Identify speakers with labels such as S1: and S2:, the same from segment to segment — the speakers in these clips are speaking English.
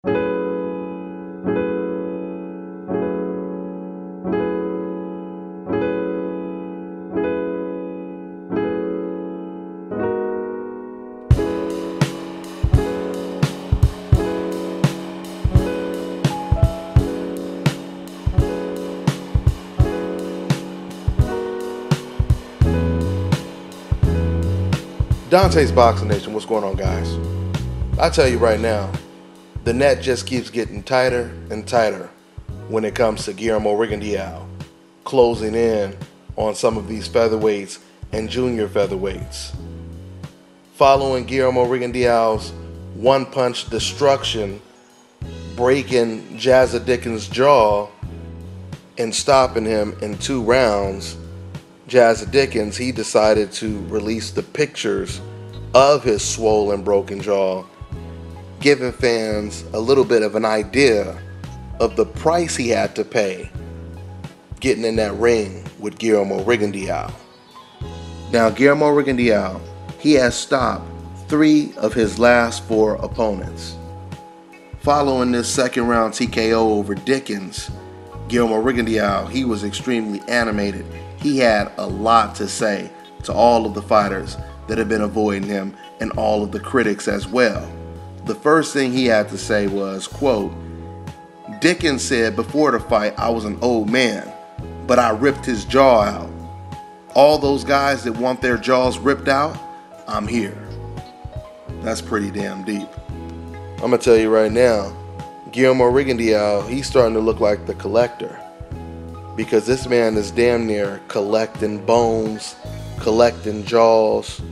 S1: Dante's Boxing Nation, what's going on, guys? I tell you right now, the net just keeps getting tighter and tighter when it comes to Guillermo Rigondeaux closing in on some of these featherweights and junior featherweights. Following Guillermo Rigondeaux's one-punch destruction, breaking Jazza Dickens' jaw and stopping him in 2 rounds, Jazza Dickens, he decided to release the pictures of his swollen, broken jaw, giving fans a little bit of an idea of the price he had to pay getting in that ring with Guillermo Rigondeaux. Now, Guillermo Rigondeaux, he has stopped 3 of his last 4 opponents. Following this second round TKO over Dickens, Guillermo Rigondeaux, he was extremely animated. He had a lot to say to all of the fighters that have been avoiding him and all of the critics as well. The first thing he had to say was, quote, "Dickens said before the fight I was an old man, but I ripped his jaw out. All those guys that want their jaws ripped out, I'm here." That's pretty damn deep. I'm gonna tell you right now, Guillermo Rigondeaux, he's starting to look like the Collector, because this man is damn near collecting bones, collecting jaws.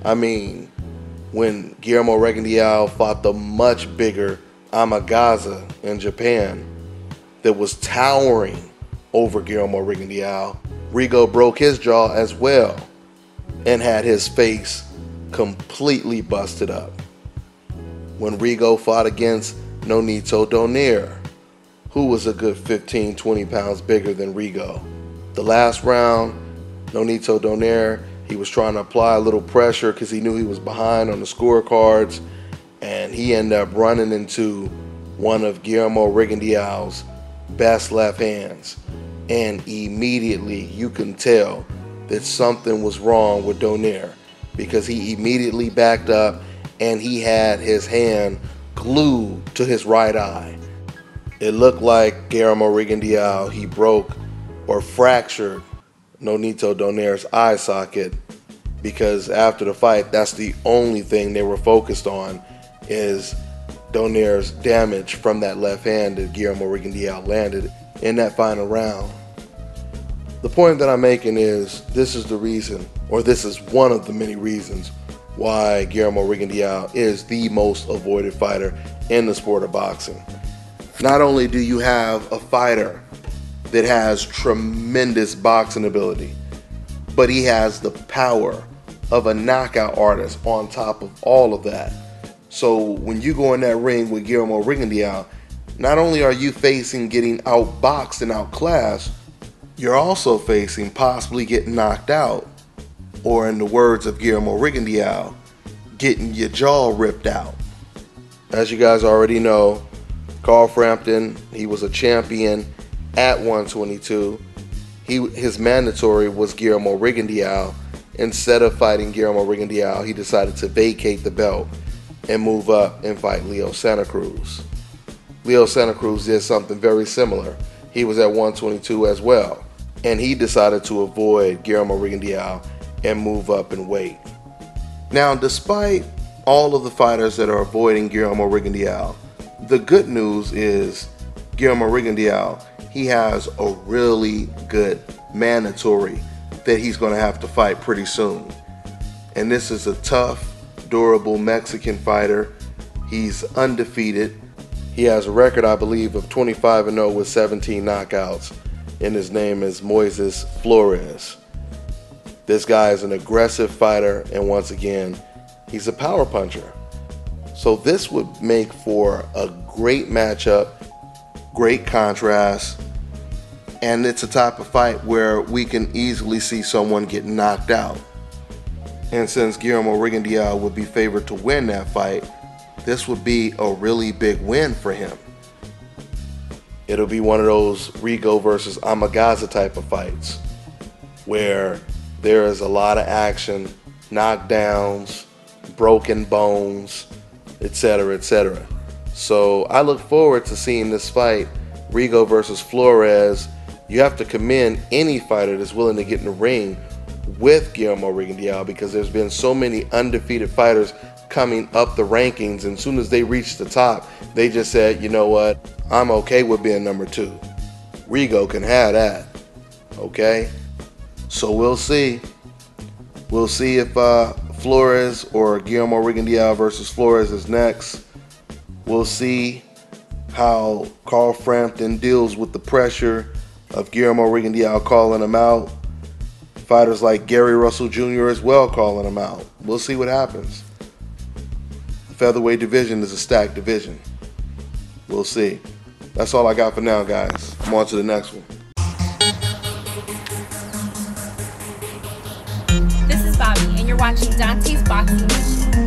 S1: I mean, when Guillermo Rigondeaux fought the much bigger Amagaza in Japan that was towering over Guillermo Rigondeaux, Rigo broke his jaw as well and had his face completely busted up. When Rigo fought against Nonito Donaire, who was a good 15-20 pounds bigger than Rigo. The last round, Nonito Donaire, he was trying to apply a little pressure because he knew he was behind on the scorecards, and he ended up running into one of Guillermo Rigondeaux's best left hands. And immediately you can tell that something was wrong with Donaire, because he immediately backed up and he had his hand glued to his right eye. It looked like Guillermo Rigondeaux, he broke or fractured Nonito Donaire's eye socket, because after the fight, that's the only thing they were focused on, is Donaire's damage from that left hand that Guillermo Rigondeaux landed in that final round. The point that I'm making is, this is the reason, or this is one of the many reasons, why Guillermo Rigondeaux is the most avoided fighter in the sport of boxing. Not only do you have a fighter that has tremendous boxing ability, but he has the power of a knockout artist on top of all of that. So when you go in that ring with Guillermo Rigondeaux, not only are you facing getting outboxed and outclassed, you're also facing possibly getting knocked out, or in the words of Guillermo Rigondeaux, getting your jaw ripped out. As you guys already know, Carl Frampton, he was a champion at 122. His mandatory was Guillermo Rigondeaux. Instead of fighting Guillermo Rigondeaux, he decided to vacate the belt and move up and fight Leo Santa Cruz. Leo Santa Cruz did something very similar. He was at 122 as well, and he decided to avoid Guillermo Rigondeaux and move up in weight. Now, despite all of the fighters that are avoiding Guillermo Rigondeaux, the good news is Guillermo Rigondeaux, he has a really good mandatory that he's going to have to fight pretty soon. And this is a tough, durable Mexican fighter. He's undefeated. He has a record, I believe, of 25-0 with 17 knockouts, and his name is Moises Flores. This guy is an aggressive fighter, and once again, he's a power puncher. So this would make for a great matchup, great contrast, and it's a type of fight where we can easily see someone get knocked out. And since Guillermo Rigondeaux would be favored to win that fight, this would be a really big win for him. It'll be one of those Rigo versus Amagaza type of fights where there is a lot of action, knockdowns, broken bones, etc., etc. So I look forward to seeing this fight, Rigo versus Flores. You have to commend any fighter that's willing to get in the ring with Guillermo Rigondeaux, because there's been so many undefeated fighters coming up the rankings, and as soon as they reach the top, they just said, you know what, I'm okay with being number 2. Rigo can have that, okay? So we'll see. We'll see if Flores or Guillermo Rigondeaux versus Flores is next. We'll see how Carl Frampton deals with the pressure of Guillermo Rigondeaux calling him out. Fighters like Gary Russell Jr. as well calling him out. We'll see what happens. The featherweight division is a stacked division. We'll see. That's all I got for now, guys. I'm on to the next one.
S2: This is Bobby, and you're watching Dante's Boxing Nation.